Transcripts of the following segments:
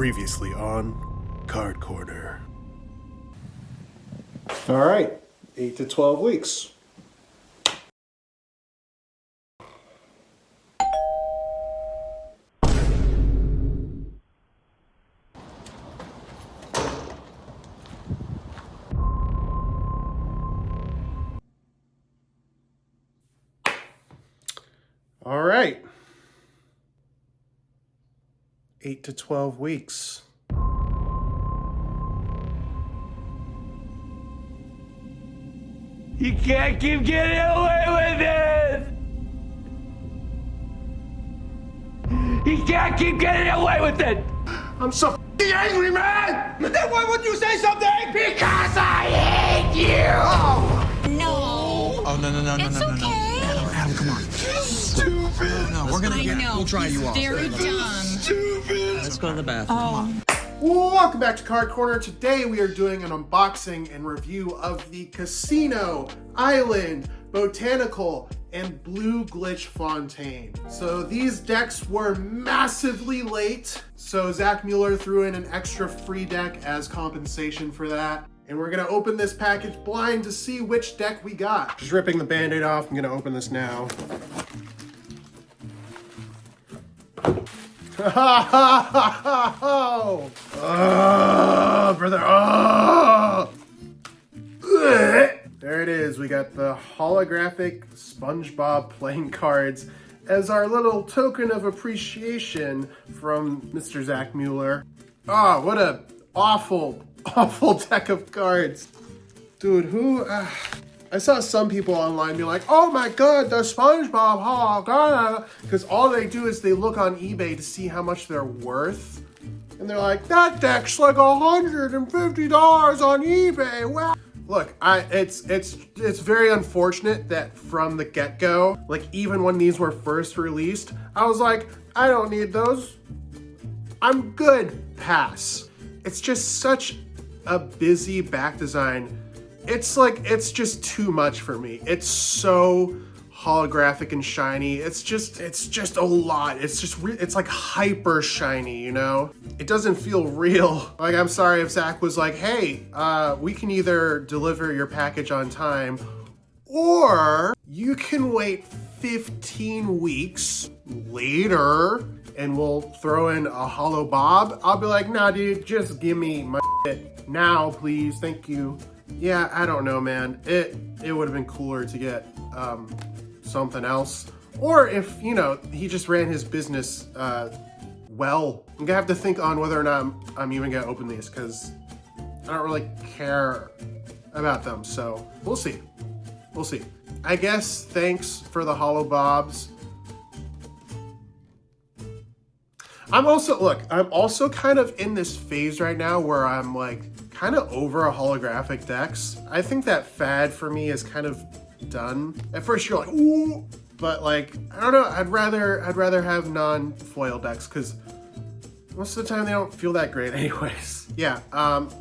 Previously on Card Corner. All right, 8 to 12 weeks. All right. 8 to 12 weeks. You can't keep getting away with it! You can't keep getting away with it! I'm so f***ing angry, man! Then why wouldn't you say something? Because I hate you! No. Oh, no. It's okay. Adam, come on. Stupid! No, we're gonna I get, know. we'll dry you He's off. very dumb. Stupid! Let's go to the bathroom. Welcome back to Card Corner. Today we are doing an unboxing and review of the Casino, Island, Botanical, and Blue Glitch Fontaine. So these decks were massively late, so Zach Mueller threw in an extra free deck as compensation for that. And we're gonna open this package blind to see which deck we got. Just ripping the band-aid off, I'm gonna open this now. Oh, brother. Oh. There it is. We got the holographic SpongeBob playing cards as our little token of appreciation from Mr. Zach Mueller. Oh, what a awful deck of cards. Dude, who... I saw some people online be like, oh my god, the SpongeBob, oh god. Because all they do is they look on eBay to see how much they're worth. And they're like, that deck's like $150 on eBay, wow. Look, it's very unfortunate that from the get-go, like even when these were first released, I was like, I don't need those. I'm good, pass. It's just such a busy back design. It's just too much for me. It's so holographic and shiny. It's just a lot. It's like hyper shiny, you know? It doesn't feel real. Like, I'm sorry if Zach was like, hey, we can either deliver your package on time or you can wait 15 weeks later and we'll throw in a holo bob. I'll be like, nah, dude, just give me my shit now, please. Thank you. Yeah, I don't know, man. It would have been cooler to get something else. Or if, you know, he just ran his business well. I'm gonna have to think on whether or not I'm even gonna open these because I don't really care about them. So we'll see. We'll see. I guess thanks for the holo bobs. I'm also kind of in this phase right now where I'm like kind of over holographic decks. I think that fad for me is kind of done. At first you're like, ooh, but like, I don't know, I'd rather have non-foil decks because most of the time they don't feel that great anyways. Yeah,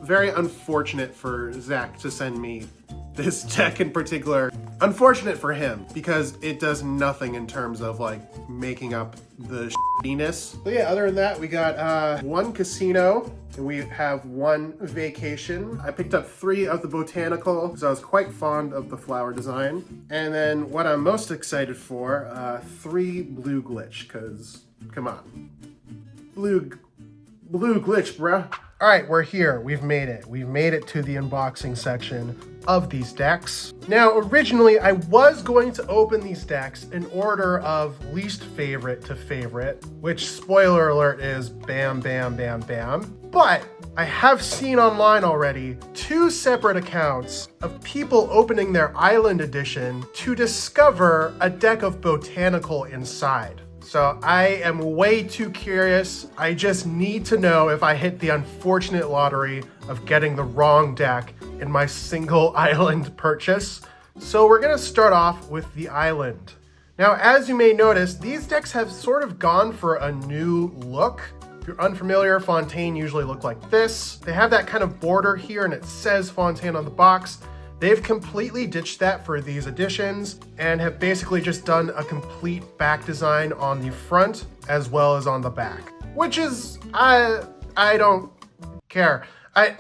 very unfortunate for Zach to send me this deck in particular. Unfortunate for him because it does nothing in terms of like making up the shittiness. But yeah, other than that, we got one Casino and we have one Vacation. I picked up 3 of the Botanical because I was quite fond of the flower design. And then what I'm most excited for, 3 Blue Glitch because, come on. Blue Glitch, bruh. All right, we're here. We've made it. We've made it to the unboxing section of these decks. Now, originally, I was going to open these decks in order of least favorite to favorite, which, spoiler alert, is bam, bam, bam, bam. But I have seen online already 2 separate accounts of people opening their Island Edition to discover a deck of Botanical inside. So I am way too curious. I just need to know if I hit the unfortunate lottery of getting the wrong deck in my single Island purchase. So we're gonna start off with the Island. Now, as you may notice, these decks have sort of gone for a new look. If you're unfamiliar, Fontaine usually look like this. They have that kind of border here and it says Fontaine on the box. They've completely ditched that for these editions and have basically just done a complete back design on the front as well as on the back, which is, I I don't care. I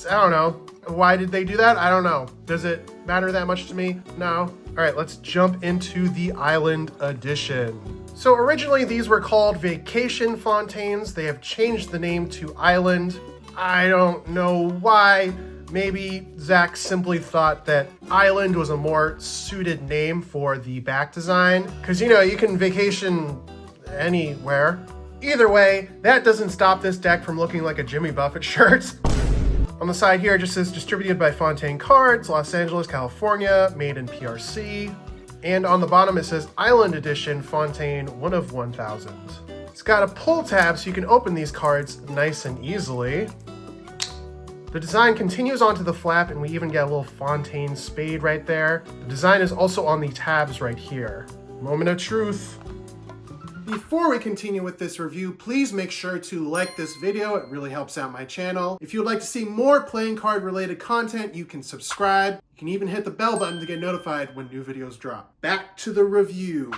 don't know. Why did they do that? I don't know. Does it matter that much to me? No. All right, let's jump into the Island Edition. So originally these were called Vacation Fontaines. They have changed the name to Island. I don't know why. Maybe Zach simply thought that Island was a more suited name for the back design. Because, you know, you can vacation anywhere. Either way, that doesn't stop this deck from looking like a Jimmy Buffett shirt. On the side here, it just says distributed by Fontaine Cards, Los Angeles, California, made in PRC. And on the bottom, it says Island Edition Fontaine, 1 of 1,000. It's got a pull tab so you can open these cards nice and easily. The design continues onto the flap, and we even get a little Fontaine spade right there. The design is also on the tabs right here. Moment of truth. Before we continue with this review, please make sure to like this video. It really helps out my channel. If you would like to see more playing card related content, you can subscribe. You can even hit the bell button to get notified when new videos drop. Back to the review.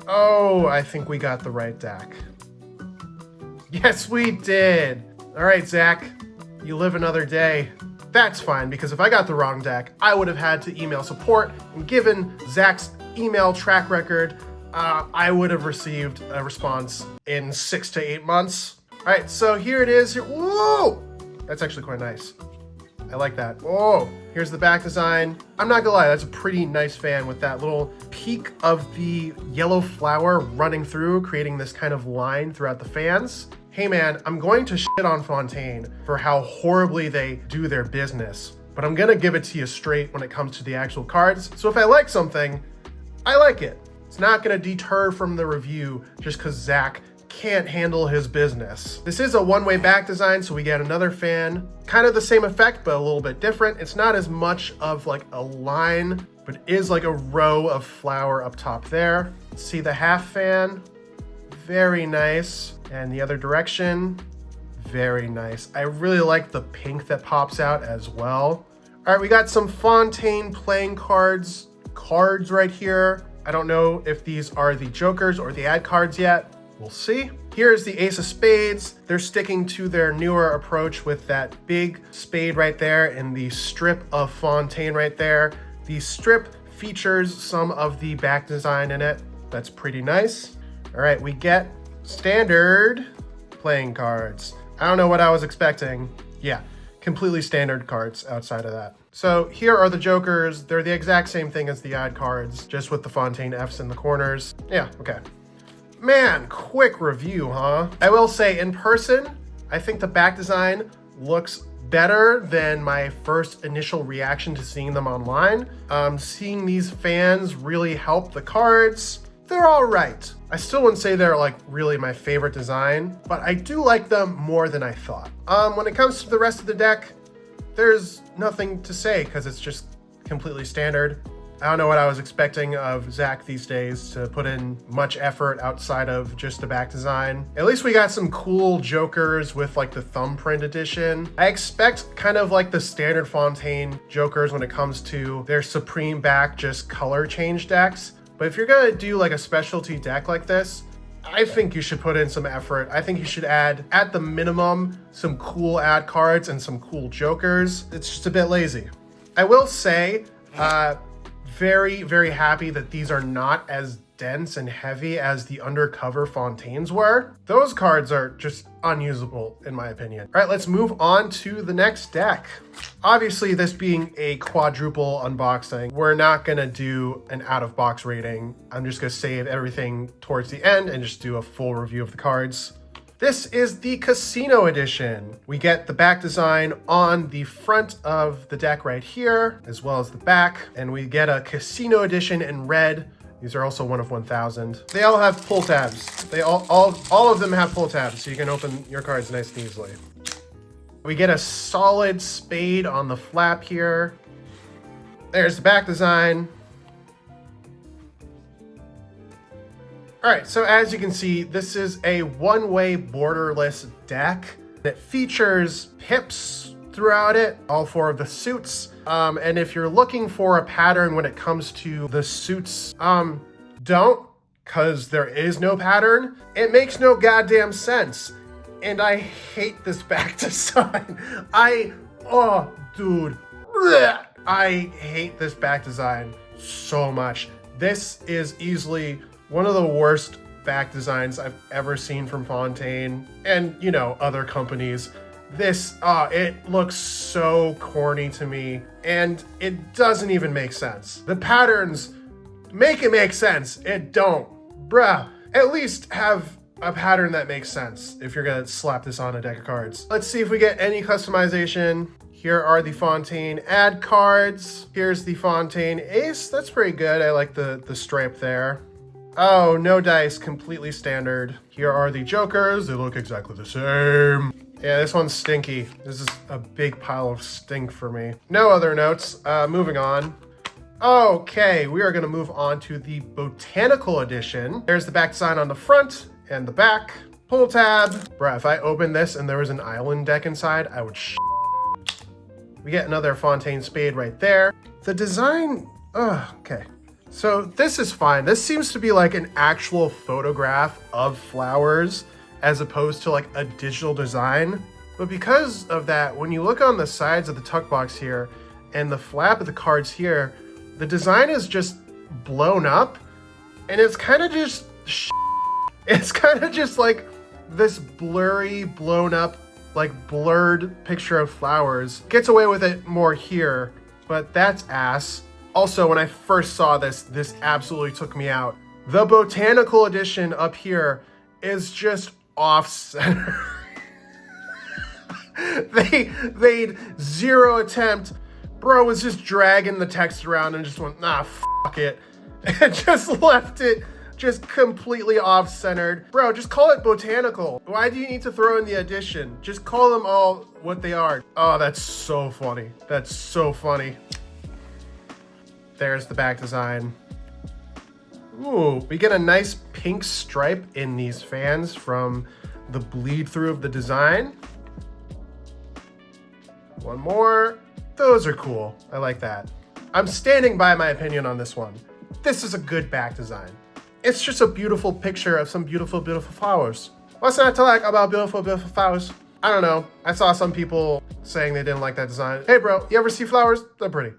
Oh, I think we got the right deck. Yes, we did. All right, Zach, you live another day. That's fine, because if I got the wrong deck, I would have had to email support, and given Zach's email track record, I would have received a response in 6 to 8 months. All right, so here it is. Whoa! That's actually quite nice. I like that. Whoa! Here's the back design. I'm not gonna lie, that's a pretty nice fan with that little peak of the yellow flower running through, creating this kind of line throughout the fans. Hey man, I'm going to shit on Fontaine for how horribly they do their business, but I'm gonna give it to you straight when it comes to the actual cards. So if I like something, I like it. It's not gonna deter from the review just because Zach can't handle his business. This is a one-way back design, so we get another fan. Kind of the same effect, but a little bit different. It's not as much of like a line, but it is like a row of flower up top there. See the half fan? Very nice. And the other direction, very nice. I really like the pink that pops out as well. All right, we got some Fontaine playing cards right here. I don't know if these are the jokers or the ad cards yet. We'll see. Here's the Ace of Spades. They're sticking to their newer approach with that big spade right there and the strip of Fontaine right there. The strip features some of the back design in it. That's pretty nice. All right, we get standard playing cards. I don't know what I was expecting. Yeah, completely standard cards outside of that. So here are the jokers. They're the exact same thing as the ad cards, just with the Fontaine Fs in the corners. Yeah, okay. Man, quick review, huh? I will say, in person, I think the back design looks better than my first initial reaction to seeing them online. Seeing these fans really help the cards. They're all right. I still wouldn't say they're like really my favorite design, but I do like them more than I thought. When it comes to the rest of the deck, there's nothing to say because it's just completely standard. I don't know what I was expecting of Zach these days to put in much effort outside of just a back design. At least we got some cool jokers with like the thumbprint edition. I expect kind of like the standard Fontaine jokers when it comes to their Supreme back just color change decks. But if you're gonna do like a specialty deck like this, I think you should put in some effort. I think you should add, at the minimum, some cool ad cards and some cool jokers. It's just a bit lazy. I will say, very, very happy that these are not as dense and heavy as the undercover Fontaines were. Those cards are just unusable, in my opinion. All right, let's move on to the next deck. Obviously, this being a quadruple unboxing, we're not gonna do an out-of-box rating. I'm just gonna save everything towards the end and just do a full review of the cards. This is the Casino Edition. We get the back design on the front of the deck right here, as well as the back, and we get a Casino Edition in red. These are also 1 of 1,000. They all have pull tabs. They all of them have pull tabs, so you can open your cards nice and easily. We get a solid spade on the flap here. There's the back design. All right, so as you can see, this is a one-way borderless deck that features pips throughout it, all 4 of the suits. And if you're looking for a pattern when it comes to the suits, don't, because there is no pattern. It makes no goddamn sense. and I hate this back design. Oh, dude. I hate this back design so much. This is easily one of the worst back designs I've ever seen from Fontaine and, you know, other companies. This, it looks so corny to me, and it doesn't even make sense. The patterns make it make sense. It don't. Bruh, at least have a pattern that makes sense if you're gonna slap this on a deck of cards. Let's see if we get any customization. Here are the Fontaine ad cards. Here's the Fontaine ace. That's pretty good. I like the stripe there. Oh, no dice, completely standard. Here are the jokers. They look exactly the same. Yeah, this one's stinky. This is a big pile of stink for me. No other notes. Moving on. Okay, we are gonna move on to the Botanical edition. There's the back design on the front and the back. Pull tab. Bruh, if I opened this and there was an island deck inside, I would We get another Fontaine spade right there. The design, okay. So this is fine. This seems to be like an actual photograph of flowers as opposed to like a digital design. But because of that, when you look on the sides of the tuck box here and the flap of the cards here, the design is just blown up and it's kind of just, it's kind of just like this blurry, blown up, like blurred picture of flowers. Gets away with it more here, but that's ass. Also, when I first saw this, this absolutely took me out. The Botanical edition up here is just off center. They'd zero attempt. Bro was just dragging the text around and just went, nah, fuck it. And just left it just completely off-centered. Bro, just call it Botanical. Why do you need to throw in the addition? Just call them all what they are. Oh, that's so funny. That's so funny. There's the back design. Ooh, we get a nice pink stripe in these fans from the bleed through of the design. One more. Those are cool. I like that. I'm standing by my opinion on this one. This is a good back design. It's just a beautiful picture of some beautiful, beautiful flowers. What's not to like about beautiful, beautiful flowers? I don't know. I saw some people saying they didn't like that design. Hey bro, you ever see flowers? They're pretty.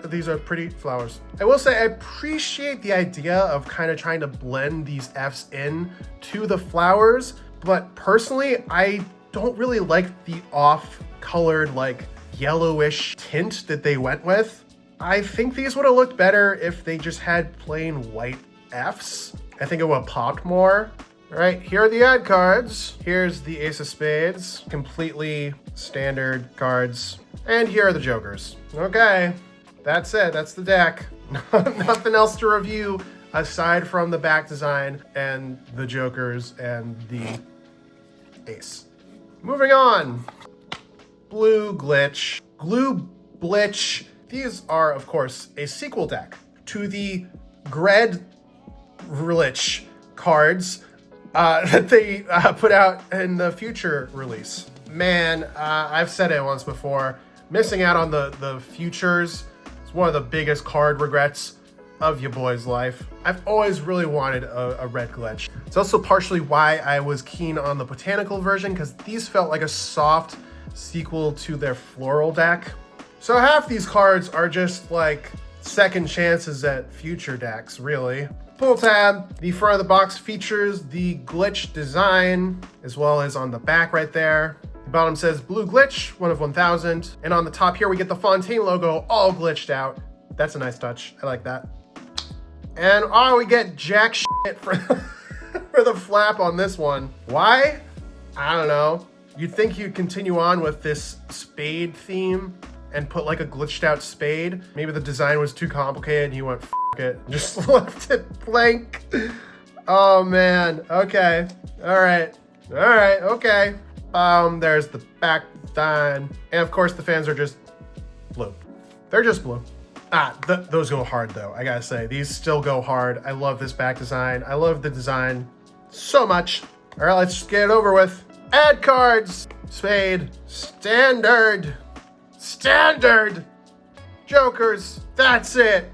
These are pretty flowers. I will say I appreciate the idea of kind of trying to blend these Fs in to the flowers, but personally, I don't really like the off-colored, like yellowish tint that they went with. I think these would have looked better if they just had plain white Fs. I think it would have popped more. All right, here are the ad cards. Here's the ace of spades, completely standard cards. And here are the jokers. Okay, that's it, that's the deck. Nothing else to review aside from the back design and the jokers and the ace. Moving on. Blue Glitch. Glue Blitch. These are, of course, a sequel deck to the Gred Glitch cards that they put out in the future release. Man, I've said it once before, missing out on the futures is one of the biggest card regrets of your boy's life. I've always really wanted a red glitch. It's also partially why I was keen on the Botanical version, because these felt like a soft sequel to their floral deck. So half these cards are just like second chances at future decks, really. Pull tab. The front of the box features the glitch design, as well as on the back right there. The bottom says Blue Glitch, 1 of 1,000. And on the top here, we get the Fontaine logo all glitched out. That's a nice touch. I like that. And we get jack shit for the flap on this one. Why? I don't know. You'd think you'd continue on with this spade theme and put like a glitched out spade. Maybe the design was too complicated and you went, F it, and just left it blank. Oh man, okay. All right, okay. There's the back design. And of course the fans are just blue. They're just blue. Those go hard though, I gotta say. These still go hard. I love this back design. I love the design so much. All right, let's just get it over with. Ad cards, spade, standard, jokers. That's it.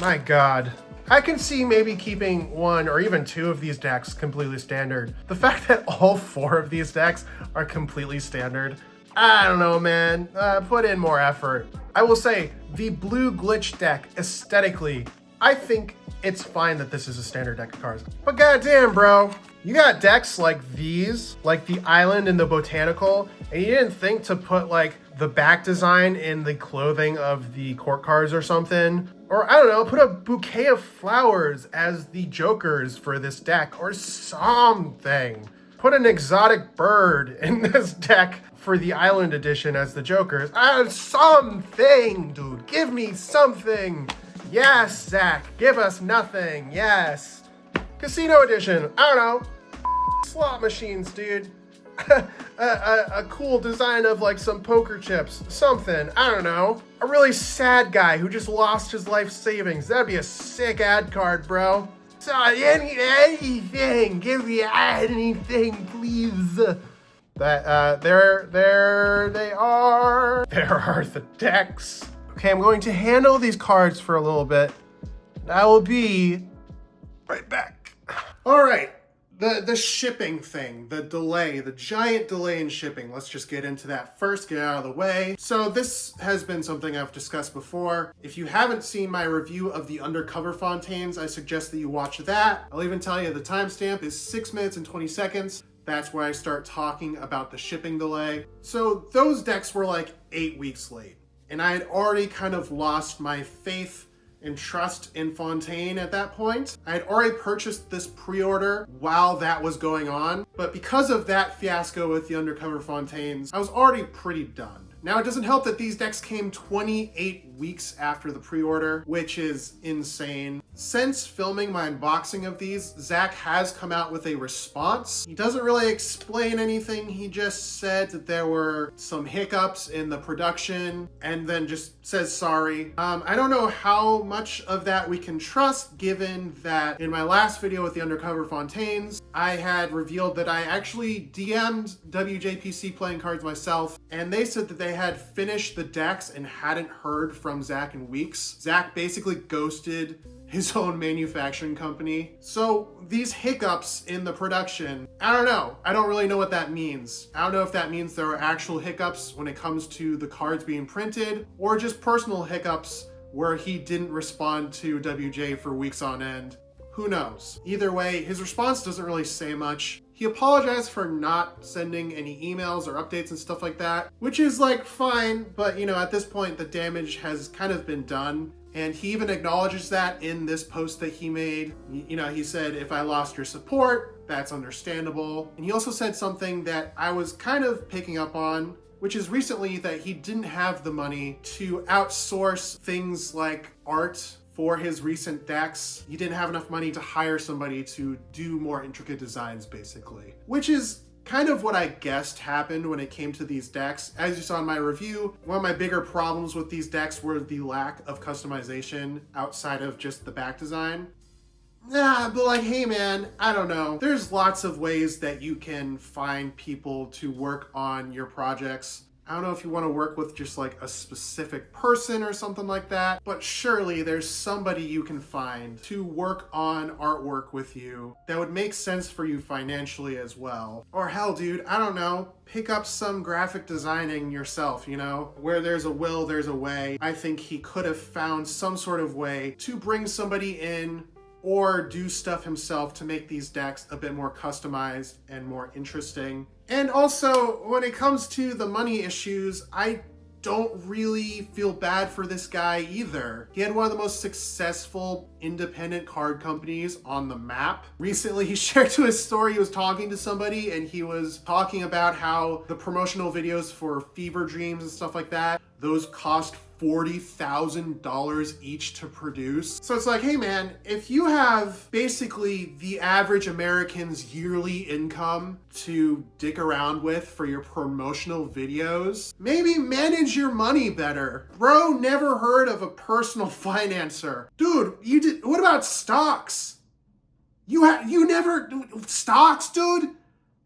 My God. I can see maybe keeping one or even two of these decks completely standard. The fact that all four of these decks are completely standard, I don't know, man. Put in more effort. I will say, the blue glitch deck, aesthetically, I think it's fine that this is a standard deck of cards. But goddamn, bro, you got decks like these, like the Island and the Botanical, and you didn't think to put like the back design in the clothing of the court cards or something? Or I don't know, put a bouquet of flowers as the jokers for this deck or something. Put an exotic bird in this deck for the Island edition as the jokers. Something, dude. Give me something. Yes, Zach. Give us nothing. Yes. Casino edition. I don't know. Slot machines, dude. a cool design of like some poker chips. Something. I don't know. A really sad guy who just lost his life savings. That'd be a sick ad card, bro. So anything. Give me anything, please. There they are. There are the decks. Okay, I'm going to handle these cards for a little bit. I will be right back. All right, the shipping thing, the delay, the giant delay in shipping. Let's just get into that first, get out of the way. So this has been something I've discussed before. If you haven't seen my review of the Undercover Fontaines, I suggest that you watch that. I'll even tell you the timestamp is 6 minutes and 20 seconds. That's where I start talking about the shipping delay. So those decks were like 8 weeks late. And I had already kind of lost my faith and trust in Fontaine at that point. I had already purchased this pre-order while that was going on. But because of that fiasco with the Undercover Fontaines, I was already pretty done. Now, it doesn't help that these decks came 28 weeks after the pre-order, which is insane. Since filming my unboxing of these, Zach has come out with a response. He doesn't really explain anything. He just said that there were some hiccups in the production and then just says sorry. I don't know how much of that we can trust, given that in my last video with the Undercover Fontaines, I had revealed that I actually DM'd WJPC Playing Cards myself, and they said that they had finished the decks and hadn't heard from Zach in weeks. Zach basically ghosted his own manufacturing company. So these hiccups in the production, I don't know. I don't really know what that means. I don't know if that means there are actual hiccups when it comes to the cards being printed, or just personal hiccups where he didn't respond to WJ for weeks on end. Who knows? Either way, his response doesn't really say much. He apologized for not sending any emails or updates and stuff like that, which is like fine, but you know, at this point the damage has kind of been done. And he even acknowledges that in this post that he made. You know, he said, if I lost your support, that's understandable. And he also said something that I was kind of picking up on, which is recently that he didn't have the money to outsource things like art for his recent decks. He didn't have enough money to hire somebody to do more intricate designs, basically. Which is kind of what I guessed happened when it came to these decks. As you saw in my review, one of my bigger problems with these decks were the lack of customization outside of just the back design. But like, hey man, I don't know. There's lots of ways that you can find people to work on your projects. I don't know if you want to work with just like a specific person or something like that, but surely there's somebody you can find to work on artwork with you that would make sense for you financially as well. Or hell, dude, I don't know, pick up some graphic designing yourself, you know? Where there's a will, there's a way. I think he could have found some sort of way to bring somebody in or do stuff himself to make these decks a bit more customized and more interesting. And also, when it comes to the money issues, I don't really feel bad for this guy either. He had one of the most successful independent card companies on the map. Recently, he shared to his story, he was talking to somebody and he was talking about how the promotional videos for Fever Dreams and stuff like that, those cost $40,000 each to produce. So it's like, hey man, if you have basically the average American's yearly income to dick around with for your promotional videos, maybe manage your money better. Bro never heard of a personal financer. Dude, what about stocks? You never, stocks, dude?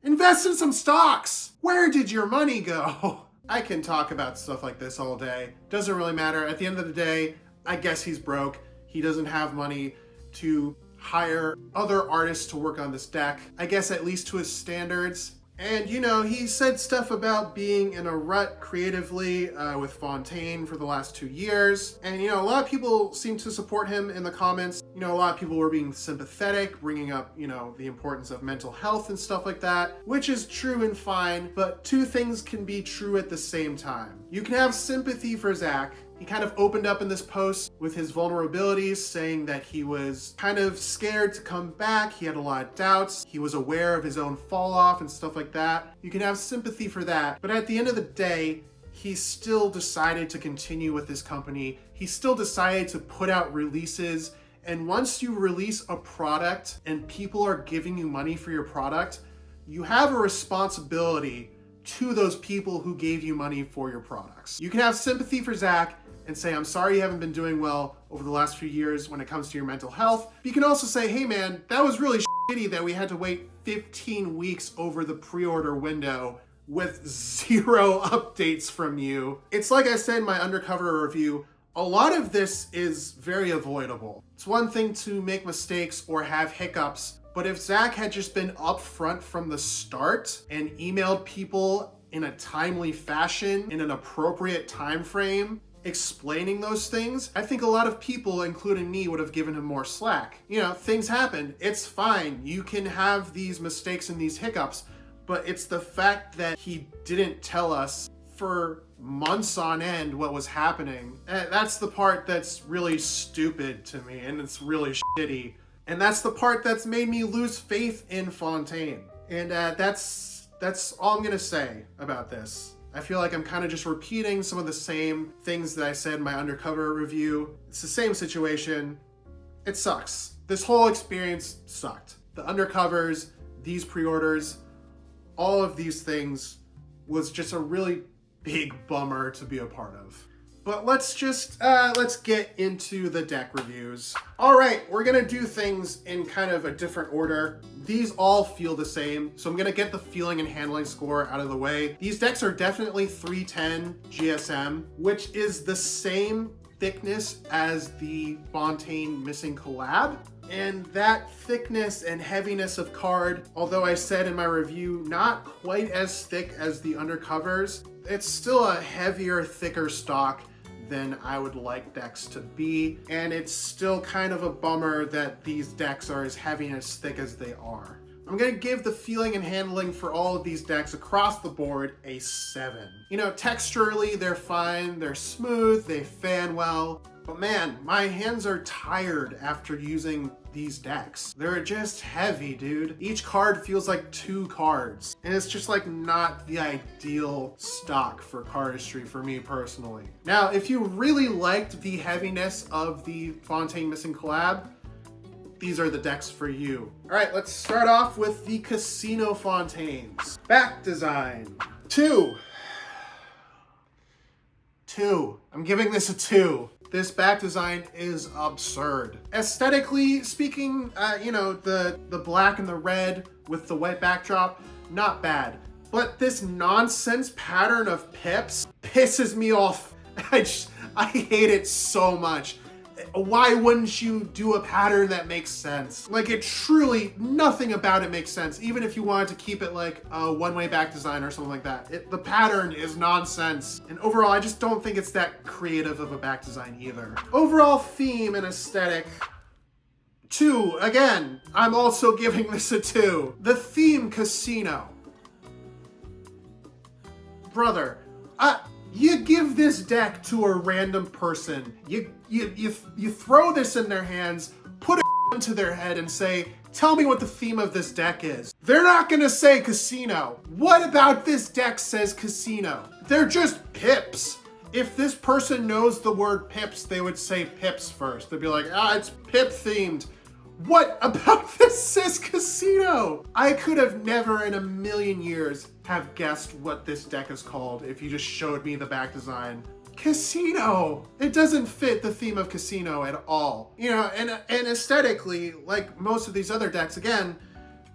Invest in some stocks. Where did your money go? I can talk about stuff like this all day. Doesn't really matter. At the end of the day, I guess he's broke. He doesn't have money to hire other artists to work on this deck, I guess at least to his standards. And, you know, he said stuff about being in a rut creatively with Fontaine for the last 2 years. And, you know, a lot of people seem to support him in the comments. You know, a lot of people were being sympathetic, bringing up, you know, the importance of mental health and stuff like that, which is true and fine, but two things can be true at the same time. You can have sympathy for Zach. He kind of opened up in this post with his vulnerabilities, saying that he was kind of scared to come back. He had a lot of doubts. He was aware of his own fall off and stuff like that. You can have sympathy for that. But at the end of the day, he still decided to continue with this company. He still decided to put out releases. And once you release a product and people are giving you money for your product, you have a responsibility to those people who gave you money for your products. You can have sympathy for Zach and say, I'm sorry you haven't been doing well over the last few years when it comes to your mental health. But you can also say, hey man, that was really shitty that we had to wait 15 weeks over the pre-order window with 0 updates from you. It's like I said in my undercover review, a lot of this is very avoidable. It's one thing to make mistakes or have hiccups, but if Zach had just been upfront from the start and emailed people in a timely fashion, in an appropriate time frame, explaining those things, I think a lot of people, including me, would have given him more slack. You know, things happen. It's fine. You can have these mistakes and these hiccups, but it's the fact that he didn't tell us for months on end what was happening. That's the part that's really stupid to me, and it's really shitty. And that's the part that's made me lose faith in Fontaine. And that's all I'm gonna say about this. I feel like I'm kind of just repeating some of the same things that I said in my undercover review. It's the same situation. It sucks. This whole experience sucked. The undercovers, these pre-orders, all of these things was just a really big bummer to be a part of. But let's get into the deck reviews. All right, we're gonna do things in kind of a different order. These all feel the same, so I'm gonna get the feeling and handling score out of the way. These decks are definitely 310 GSM, which is the same thickness as the Fontaine Missing collab. And that thickness and heaviness of card, although I said in my review, not quite as thick as the undercovers, it's still a heavier, thicker stock than I would like decks to be. And it's still kind of a bummer that these decks are as heavy and as thick as they are. I'm gonna give the feeling and handling for all of these decks across the board a 7. You know, texturally, they're fine, they're smooth, they fan well. But man, my hands are tired after using these decks. They're just heavy, dude. Each card feels like 2 cards. And it's just like not the ideal stock for cardistry for me personally. Now, if you really liked the heaviness of the Fontaine Missing collab, these are the decks for you. All right, let's start off with the Casino Fontaines. Back design. 2. I'm giving this a 2. This back design is absurd. Aesthetically speaking, you know, the black and the red with the white backdrop, not bad. But this nonsense pattern of pips pisses me off. I hate it so much. Why wouldn't you do a pattern that makes sense? Like, it truly, nothing about it makes sense. Even if you wanted to keep it like a one-way back design or something like that. The pattern is nonsense. And overall, I just don't think it's that creative of a back design either. Overall theme and aesthetic, 2. Again, I'm also giving this a 2. The theme Casino. Brother, you give this deck to a random person. You throw this in their hands, put a into their head and say, tell me what the theme of this deck is. They're not gonna say casino. What about this deck says casino? They're just pips. If this person knows the word pips, they would say pips first. They'd be like, it's pip themed. What about this says casino? I could have never in a million years have guessed what this deck is called if you just showed me the back design. Casino. It doesn't fit the theme of casino at all. You know, and aesthetically, like most of these other decks, again,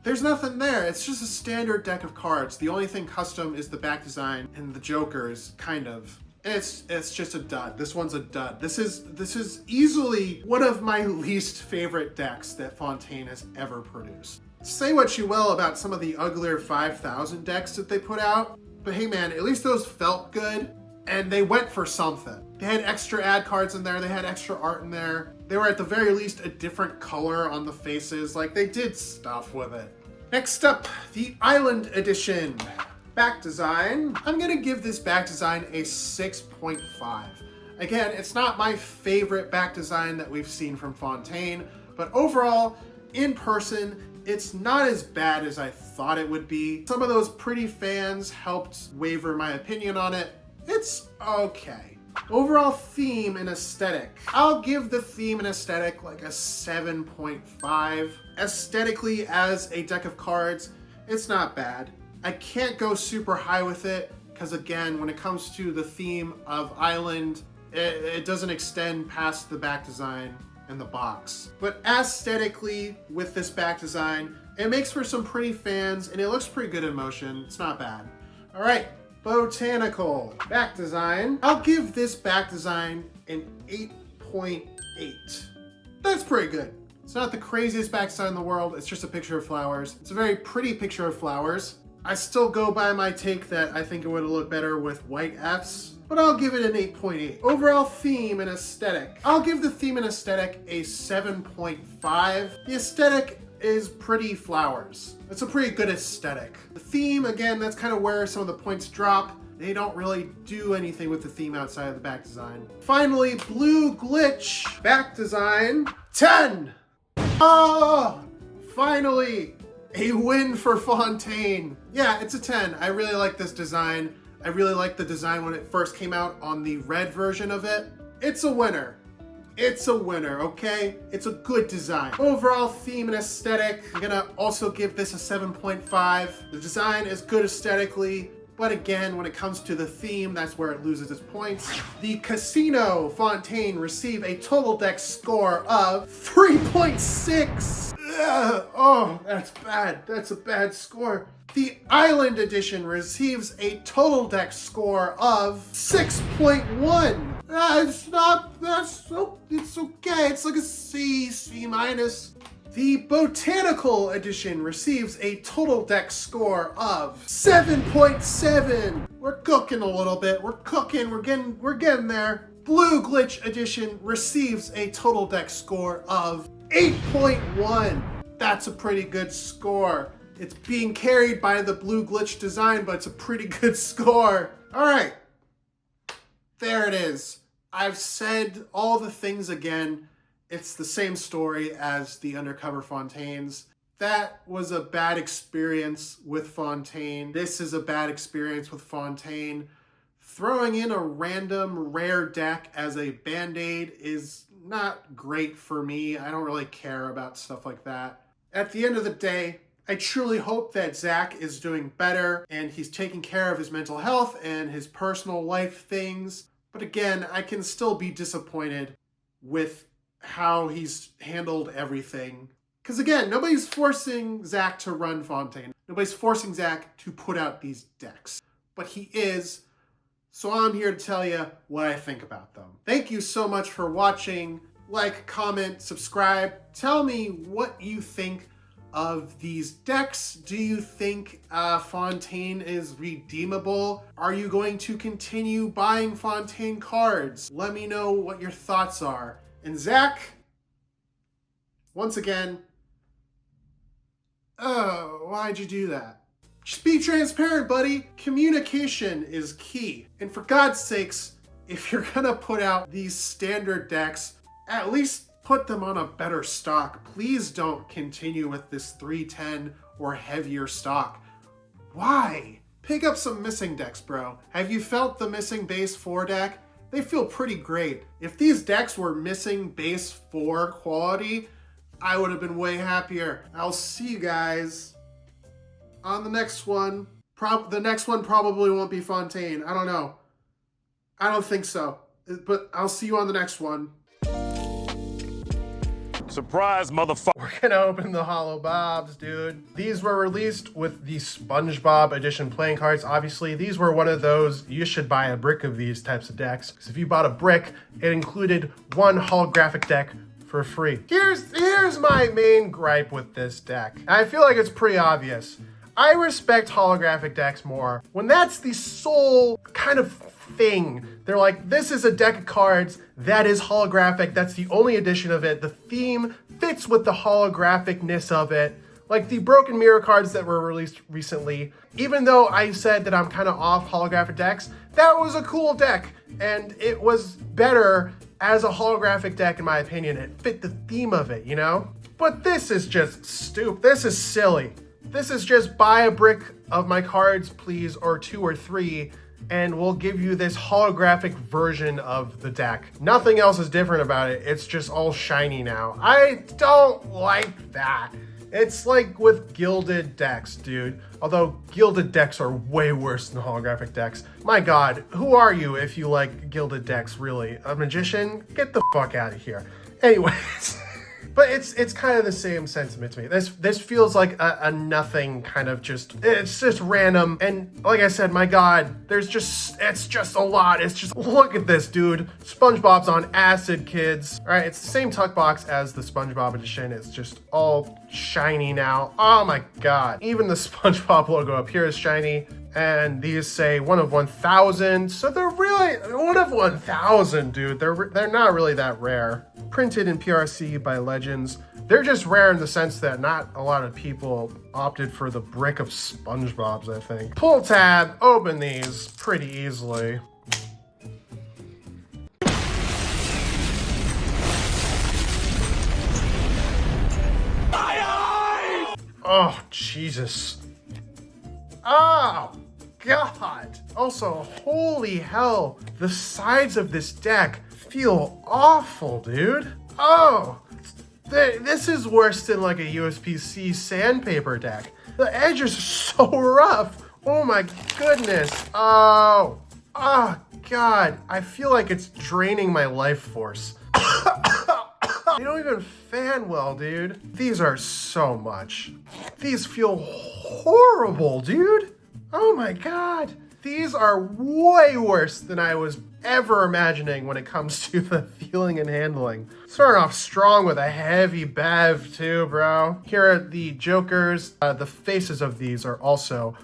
there's nothing there. It's just a standard deck of cards. The only thing custom is the back design and the jokers, kind of. It's just a dud. This one's a dud. This is easily one of my least favorite decks that Fontaine has ever produced. Say what you will about some of the uglier 5,000 decks that they put out, but hey man, at least those felt good and they went for something. They had extra ad cards in there, they had extra art in there. They were at the very least a different color on the faces, like they did stuff with it. Next up, the Island Edition. Back design. I'm gonna give this back design a 6.5. Again, it's not my favorite back design that we've seen from Fontaine, but overall, in person, it's not as bad as I thought it would be. Some of those pretty fans helped waver my opinion on it. It's okay. Overall theme and aesthetic. I'll give the theme and aesthetic like a 7.5. Aesthetically, as a deck of cards, it's not bad. I can't go super high with it because again, when it comes to the theme of Island, it doesn't extend past the back design and the box. But aesthetically, with this back design, it makes for some pretty fans and it looks pretty good in motion. It's not bad. All right, Botanical. Back design. I'll give this back design an 8.8. That's pretty good. It's not the craziest back design in the world. It's just a picture of flowers. It's a very pretty picture of flowers. I still go by my take that I think it would have looked better with white Fs, but I'll give it an 8.8. Overall theme and aesthetic. I'll give the theme and aesthetic a 7.5. The aesthetic is pretty flowers. It's a pretty good aesthetic. The theme, again, that's kind of where some of the points drop. They don't really do anything with the theme outside of the back design. Finally, Blue Glitch. Back design, 10. Oh, finally. A win for Fontaine. Yeah, it's a 10. I really like this design. I really liked the design when it first came out on the red version of it. It's a winner. It's a winner, okay? It's a good design. Overall theme and aesthetic, I'm gonna also give this a 7.5. The design is good aesthetically, but again, when it comes to the theme, that's where it loses its points. The Casino Fontaine received a total deck score of 3.6. Oh, that's bad. That's a bad score. The Island Edition receives a total deck score of 6.1. It's okay. It's like a C minus. The Botanical Edition receives a total deck score of 7.7. We're cooking a little bit. We're cooking. We're getting there. Blue Glitch Edition receives a total deck score of 8.1. That's a pretty good score. It's being carried by the Blue Glitch design, but it's a pretty good score. All right, there it is. I've said all the things again. It's the same story as the Undercover Fontaines. That was a bad experience with Fontaine. This is a bad experience with Fontaine. Throwing in a random rare deck as a band-aid is not great for me. I don't really care about stuff like that. At the end of the day, I truly hope that Zach is doing better and he's taking care of his mental health and his personal life things. But again, I can still be disappointed with how he's handled everything. Because again, nobody's forcing Zach to run Fontaine. Nobody's forcing Zach to put out these decks. But he is. So I'm here to tell you what I think about them. Thank you so much for watching. Like, comment, subscribe. Tell me what you think of these decks. Do you think Fontaine is redeemable? Are you going to continue buying Fontaine cards? Let me know what your thoughts are. And Zach, once again, why'd you do that? Just be transparent, buddy. Communication is key. And for God's sakes, if you're gonna put out these standard decks, at least put them on a better stock. Please don't continue with this 310 or heavier stock. Why? Pick up some missing decks, bro. Have you felt the missing base 4 deck? They feel pretty great. If these decks were missing base 4 quality, I would have been way happier. I'll see you guys on the next one. The next one probably won't be Fontaine. I don't know. I don't think so. But I'll see you on the next one. Surprise, motherfucker. We're gonna open the Hollow Bobs, dude. These were released with the SpongeBob edition playing cards. Obviously, these were one of those, you should buy a brick of these types of decks. Because if you bought a brick, it included one holographic deck for free. Here's my main gripe with this deck. I feel like it's pretty obvious. I respect holographic decks more when that's the sole kind of thing. They're like, this is a deck of cards that is holographic. That's the only edition of it. The theme fits with the holographicness of it. Like the Broken Mirror cards that were released recently. Even though I said that I'm kind of off holographic decks, that was a cool deck. And it was better as a holographic deck, in my opinion. It fit the theme of it, you know? But this is just stupid. This is silly. This is just buy a brick of my cards, please, or 2 or 3, and we'll give you this holographic version of the deck. Nothing else is different about it. It's just all shiny now. I don't like that. It's like with gilded decks, dude. Although gilded decks are way worse than holographic decks. My God, who are you if you like gilded decks, really? A magician? Get the fuck out of here. Anyways. But it's kind of the same sentiment to me. This feels like a nothing kind of it's just random. And like I said, my God, it's just a lot. It's just, look at this, dude. SpongeBob's on acid, kids. All right, it's the same tuck box as the SpongeBob edition. It's just all shiny now. Oh my God. Even the SpongeBob logo up here is shiny. And these say 1 of 1,000. So they're really 1 of 1,000, dude. They're not really that rare. Printed in PRC by Legends. They're just rare in the sense that not a lot of people opted for the brick of SpongeBob's, I think. Pull tab, open these pretty easily. Oh, Jesus. Oh, God. Also, holy hell, the sides of this deck feel awful, dude. Oh, this is worse than like a USPC sandpaper deck. The edges are so rough. Oh my goodness. Oh, God. I feel like it's draining my life force. They don't even fan well, dude. These are so much. These feel horrible, dude. Oh my God. These are way worse than I was ever imagining when it comes to the feeling and handling. Starting off strong with a heavy bev too, bro. Here are the jokers. The faces of these are also...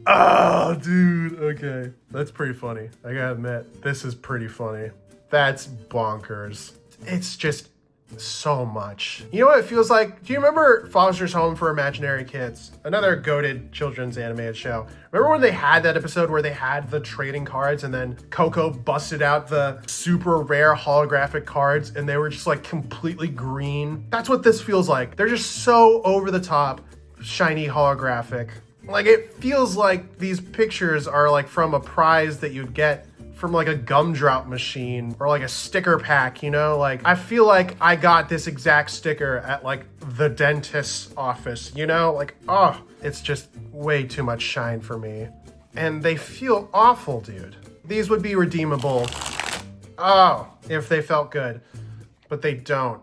Oh, dude. Okay. That's pretty funny. I gotta admit, this is pretty funny. That's bonkers. It's just so much. You know what it feels like? Do you remember Foster's Home for Imaginary Kids? Another goated children's animated show. Remember when they had that episode where they had the trading cards and then Coco busted out the super rare holographic cards and they were just like completely green? That's what this feels like. They're just so over the top, shiny holographic. Like it feels like these pictures are like from a prize that you'd get from like a gumdrop machine or like a sticker pack, you know? Like I feel like I got this exact sticker at like the dentist's office, you know? Like, oh, it's just way too much shine for me. And they feel awful, dude. These would be redeemable, oh, if they felt good, but they don't.